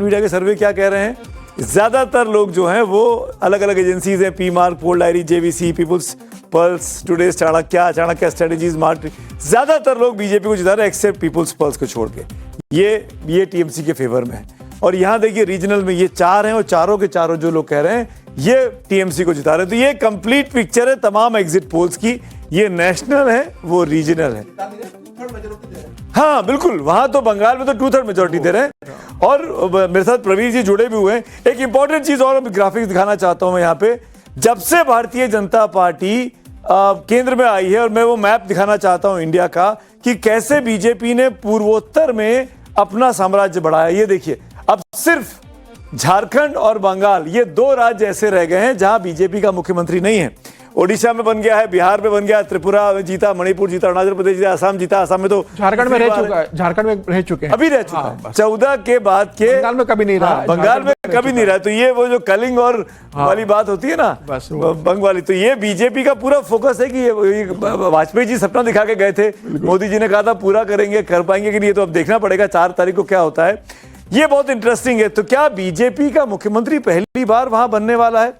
Media के सर्वे क्या कह रहे हैं? ज्यादातर लोग जो हैं वो अलग अलग एजेंसीज हैं, P MARQ, Poll Diary, JVC, People's Pulse, Today's Chanakya Strategies, MARQ, ज्यादातर लोग बीजेपी को जिता रहे हैं एक्सेप्ट पीपुल्स पल्स को छोड़ के। ये टीएमसी के फेवर में है। और यहां देखिए रीजनल में ये 4 हैं और चारों के चारों जो लोग कह रहे हैं ये टीएमसी को जिता रहे हैं। तो ये कंप्लीट पिक्चर है तमाम एग्जिट पोल्स की। ये नेशनल है, वो रीजनल है। हाँ बिल्कुल, वहां तो बंगाल में तो 2/3 मेजोरिटी दे रहे हैं। और मेरे साथ प्रवीर जी जुड़े भी हुए हैं। एक इंपॉर्टेंट चीज और ग्राफिक्स दिखाना चाहता हूं मैं यहाँ पे। जब से भारतीय जनता पार्टी केंद्र में आई है, और मैं वो मैप दिखाना चाहता हूं इंडिया का कि कैसे बीजेपी ने पूर्वोत्तर में अपना साम्राज्य बढ़ाया। ये देखिए, अब सिर्फ झारखंड और बंगाल ये 2 राज्य ऐसे रह गए हैं जहां बीजेपी का मुख्यमंत्री नहीं है। ओडिशा में बन गया है, बिहार में बन गया, त्रिपुरा में जीता, मणिपुर जीता, अरुणाचल प्रदेश जीता, असम जीता। असम में तो झारखंड में रह चुका है, झारखंड में रह चुके हैं, अभी रह चुका है 14 के बाद के। बंगाल में कभी नहीं रहा, बंगाल में कभी नहीं रहा। तो ये वो जो कलिंग और वाली बात होती है ना, बंग वाली, तो ये बीजेपी का पूरा फोकस है कि ये वाजपेयी जी सपना दिखा के गए थे, मोदी जी ने कहा था पूरा करेंगे, कर पाएंगे कि नहीं, तो अब देखना पड़ेगा 4 तारीख को क्या होता है। ये बहुत इंटरेस्टिंग है। तो क्या बीजेपी का मुख्यमंत्री पहली बार वहां बनने वाला है?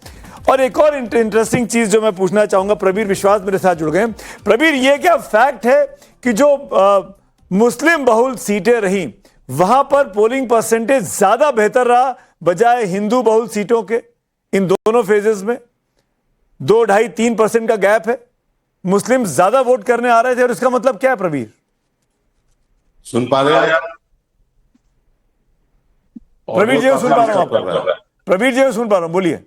और एक और इंटरेस्टिंग चीज जो मैं पूछना चाहूंगा, प्रवीर विश्वास मेरे साथ जुड़ गए। प्रवीर, ये क्या फैक्ट है कि जो मुस्लिम बहुल सीटें रही वहां पर पोलिंग परसेंटेज ज्यादा बेहतर रहा बजाय हिंदू बहुल सीटों के? इन दोनों फेजेस में 2, 2.5, 3% का गैप है। मुस्लिम ज्यादा वोट करने आ रहे थे, और इसका मतलब क्या है प्रवीर? सुन पा रहे हैं प्रवीर जी सुन पा रहा हूं, प्रवीर जी सुन पा रहा हूं, बोलिए।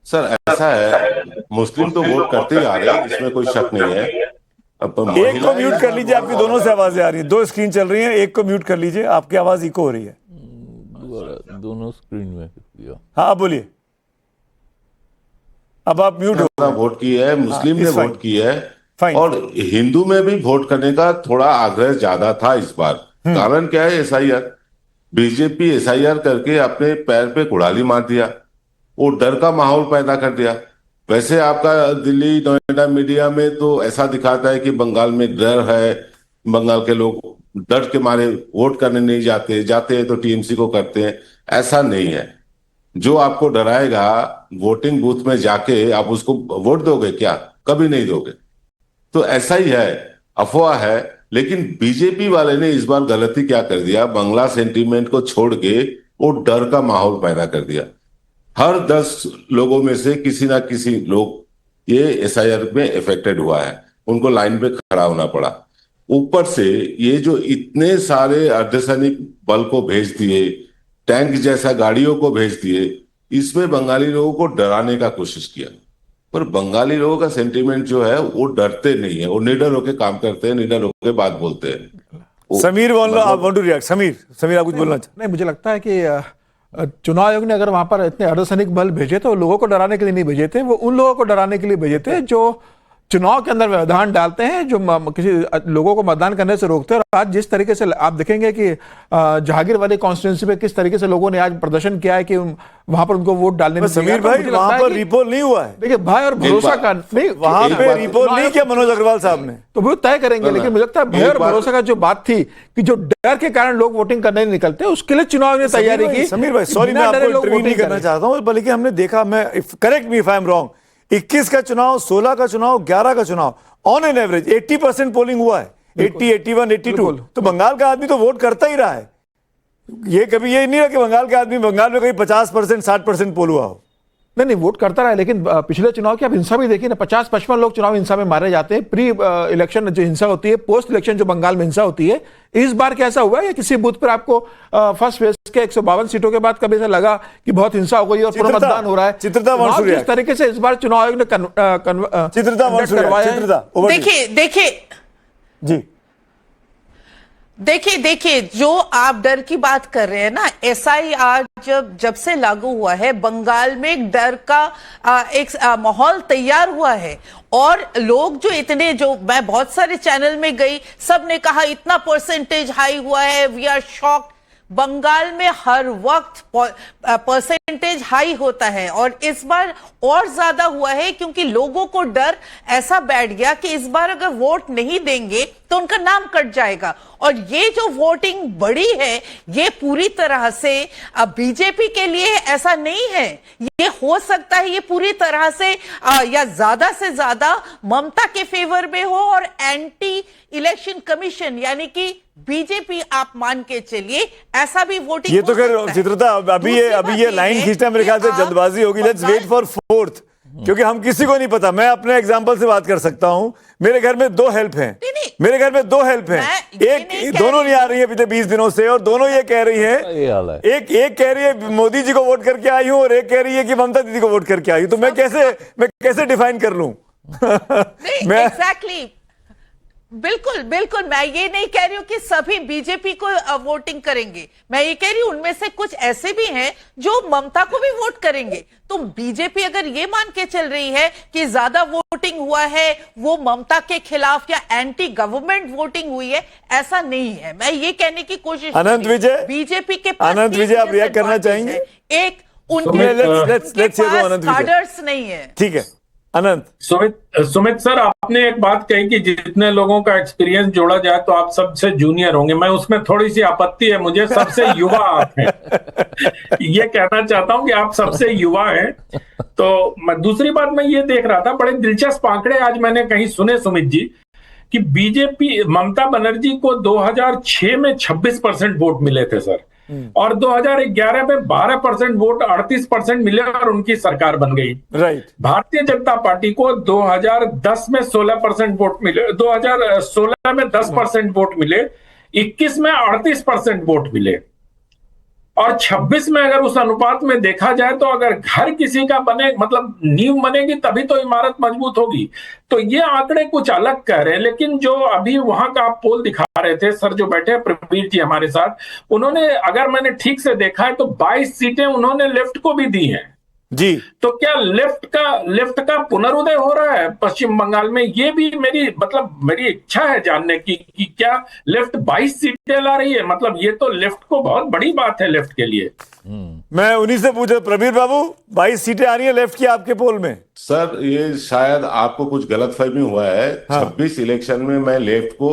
सर ऐसा है, मुस्लिम तो वोट करते ही आ रहे हैं, इसमें कोई शक नहीं है। अब एक को म्यूट कर लीजिए, आपकी दोनों से आवाजें आ रही हैं, 2 स्क्रीन चल रही हैं, एक को म्यूट कर लीजिए, आपकी आवाज इको हो रही है दोनों स्क्रीन में। हाँ बोलिए, अब आप म्यूट हो। वोट की है, मुस्लिम ने वोट की है, और हिंदू में भी वोट करने का थोड़ा आग्रह ज्यादा था इस बार। कारण क्या है? एसआईआर। बीजेपी एसआईआर करके अपने पैर पे कुड़ाली मार दिया, वो डर का माहौल पैदा कर दिया। वैसे आपका दिल्ली नोएडा मीडिया में तो ऐसा दिखाता है कि बंगाल में डर है, बंगाल के लोग डर के मारे वोट करने नहीं जाते, जाते हैं तो टीएमसी को करते हैं। ऐसा नहीं है। जो आपको डराएगा वोटिंग बूथ में जाके आप उसको वोट दोगे क्या? कभी नहीं दोगे। तो ऐसा ही है, अफवाह है। लेकिन बीजेपी वाले ने इस बार गलती क्या कर दिया, बंगला सेंटीमेंट को छोड़ के वो डर का माहौल पैदा कर दिया। हर 10 लोगों में से किसी ना किसी लोग ये एसआईआर में इफेक्टेड हुआ है, उनको लाइन पे खड़ा होना पड़ा। ऊपर से ये जो इतने सारे अर्धसैनिक बल को भेज दिए, टैंक जैसा गाड़ियों को भेज दिए, इसमें बंगाली लोगों को डराने का कोशिश किया। पर बंगाली लोगों का सेंटीमेंट जो है वो डरते नहीं है, वो निडर होकर काम करते हैं, निडर होकर बात बोलते हैं। Sameer want to react. Sameer आप कुछ बोलना चाहते? नहीं, मुझे लगता है कि चुनाव आयोग ने अगर वहां पर इतने अर्धसैनिक बल भेजे तो लोगों को डराने के लिए नहीं भेजे थे, वो उन लोगों को डराने के लिए भेजे थे जो चुनाव के अंदर व्यवधान डालते हैं, जो किसी लोगों को मतदान करने से रोकते हैं। और आज जिस तरीके से आप देखेंगे कि जहांगीर वाली कॉन्स्टिट्यूंसी में किस तरीके से लोगों ने आज प्रदर्शन किया है कि वहां पर उनको वोट डालने में। समीर भाई, वहां पर रिपोल नहीं हुआ है। देखिए भय और भरोसा का नहीं, वहां पे रिपोल नहीं किया मनोज अग्रवाल साहब ने, तो वो तय करेंगे। लेकिन मुझे लगता है भय और भरोसा का जो बात थी कि जो डर के कारण लोग वोटिंग करने नहीं निकलते, उसके लिए चुनाव ने तैयारी की। समीर भाई सॉरी, मैं आपको इंटरव्यू नहीं करना चाहता हूं, बल्कि हमने देखा, मैं correct me if I am wrong, 21 का चुनाव, 16 का चुनाव, 11 का चुनाव, ऑन एन एवरेज 80% पोलिंग हुआ है, 80, 81, 82। तो बंगाल का आदमी तो वोट करता ही रहा है। ये कभी ये नहीं रहा कि बंगाल के आदमी, बंगाल में कहीं 50%, 60% पोल हुआ हो। नहीं, वोट करता रहा। लेकिन पिछले चुनाव की आप हिंसा भी देखिए ना, 50-55 लोग चुनाव हिंसा में मारे जाते हैं। प्री इलेक्शन जो हिंसा होती है, पोस्ट इलेक्शन जो बंगाल में हिंसा होती है। इस बार कैसा हुआ है? किसी बूथ पर आपको फर्स्ट फेज के 152 सीटों के बाद कभी ऐसा लगा कि बहुत हिंसा हो गई और पूरा मतदान हो रहा है? जिस तरीके से इस बार चुनाव आयोग ने देखिए जो आप डर की बात कर रहे हैं ना, एसआईआर जब से लागू हुआ है, बंगाल में एक डर का एक माहौल तैयार हुआ है। और लोग जो इतने, जो मैं बहुत सारे चैनल में गई, सब ने कहा इतना परसेंटेज हाई हुआ है, वी आर शॉक्ड। बंगाल में हर वक्त परसेंटेज हाई होता है और इस बार और ज्यादा हुआ है क्योंकि लोगों को डर ऐसा बैठ गया कि इस बार अगर वोट नहीं देंगे तो उनका नाम कट जाएगा। और ये जो वोटिंग बढ़ी है ये पूरी तरह से बीजेपी के लिए ऐसा नहीं है, ये हो सकता है ये पूरी तरह से या ज्यादा से ज्यादा ममता के फेवर में हो और एंटी इलेक्शन कमीशन यानी कि बीजेपी आप मान के चलिए ऐसा भी वोटिंग ये तो खैर चित्रता अभी ये लाइन खींचना मेरे ख्याल से जल्दबाजी होगी। लेट्स वेट फॉर फोर्थ, क्योंकि हम किसी को नहीं पता। मैं अपने एग्जांपल से बात कर सकता हूं। मेरे घर में 2 हेल्प हैं, मेरे घर में 2 हेल्प हैं, एक दोनों नहीं आ रही है पिछले 20 दिनों से और दोनों ये कह रही है, एक कह रही है मोदी जी को वोट करके आई हूं और एक कह रही है कि ममता दीदी को वोट करके आई हूं। तो मैं कैसे डिफाइन कर लूं? मैं एग्जैक्टली बिल्कुल बिल्कुल मैं ये नहीं कह रही हूं कि सभी बीजेपी को वोटिंग करेंगे, मैं ये कह रही हूं उनमें से कुछ ऐसे भी हैं जो ममता को भी वोट करेंगे। तो बीजेपी अगर ये मान के चल रही है कि ज्यादा वोटिंग हुआ है वो ममता के खिलाफ या एंटी गवर्नमेंट वोटिंग हुई है, ऐसा नहीं है। मैं ये कहने की कोशिश अनंत विजय, बीजेपी के अनंत विजय आप रिएक्ट करना चाहेंगे? एक उनके पास कार्डर्स नहीं है। ठीक है अनंत। सुमित सर, आपने एक बात कही कि जितने लोगों का एक्सपीरियंस जोड़ा जाए तो आप सबसे जूनियर होंगे। मैं उसमें थोड़ी सी आपत्ति है, मुझे सबसे युवा आप हैं। ये कहना चाहता हूं कि आप सबसे युवा हैं। तो दूसरी बात मैं ये देख रहा था, बड़े दिलचस्प आंकड़े आज मैंने कहीं सुने सुमित जी कि बीजेपी ममता बनर्जी को 2006 में 26% वोट मिले थे सर, और 2011 में 12% वोट 38% मिले और उनकी सरकार बन गई। राइट। भारतीय जनता पार्टी को 2010 में 16% वोट मिले, 2016 में 10% वोट मिले, 21 में 38% वोट मिले और 26 में अगर उस अनुपात में देखा जाए तो अगर घर किसी का बने मतलब नींव बनेगी तभी तो इमारत मजबूत होगी। तो ये आंकड़े कुछ अलग कह रहे हैं। लेकिन जो अभी वहां का आप पोल दिखा रहे थे सर, जो बैठे हैं प्रवीर जी हमारे साथ, उन्होंने अगर मैंने ठीक से देखा है तो 22 सीटें उन्होंने लेफ्ट को भी दी हैं जी। तो क्या लेफ्ट का पुनरुदय हो रहा है पश्चिम बंगाल में? ये भी मेरी इच्छा है जानने की कि क्या लेफ्ट 22 सीटें ला रही है? मतलब ये तो लेफ्ट को बहुत बड़ी बात है लेफ्ट के लिए। मैं उन्हीं से पूछा, प्रवीर बाबू 22 सीटें आ रही है लेफ्ट की आपके पोल में? सर ये शायद आपको कुछ गलतफहमी हुआ है। हाँ। 26 इलेक्शन में मैं लेफ्ट को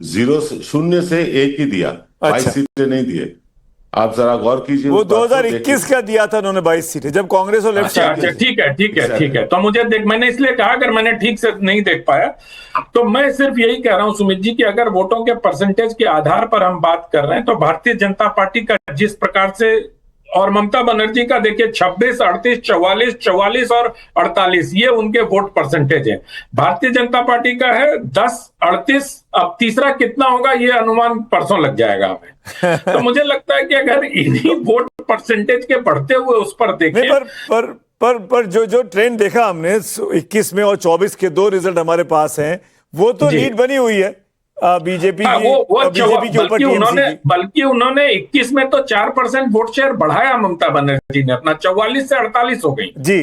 0 से 1 ही दिया, 22 सीटें नहीं दिए। आप जरा गौर कीजिए। वो 2021 का दिया था उन्होंने 22 सीटें, जब कांग्रेस और लेफ्ट। अच्छा ठीक है। तो मुझे मैंने इसलिए कहा अगर मैंने ठीक से नहीं देख पाया तो मैं सिर्फ यही कह रहा हूं सुमित जी कि अगर वोटों के परसेंटेज के आधार पर हम बात कर रहे हैं तो भारतीय जनता पार्टी का जिस प्रकार से और ममता बनर्जी का देखिए 26, 38, 44, 44 और 48 ये उनके वोट परसेंटेज है। भारतीय जनता पार्टी का है 10, 38। अब तीसरा कितना होगा ये अनुमान परसों लग जाएगा हमें। तो मुझे लगता है कि अगर इन्हीं वोट परसेंटेज के बढ़ते हुए उस पर देखें पर जो ट्रेंड देखा हमने 21 में और 24 के 2 रिजल्ट हमारे पास हैं, वो तो लीड बनी हुई है बीजेपी के ऊपर। बल्कि उन्होंने 21 में तो 4% वोट शेयर बढ़ाया ममता बनर्जी ने अपना, 44 से 48 हो गई जी।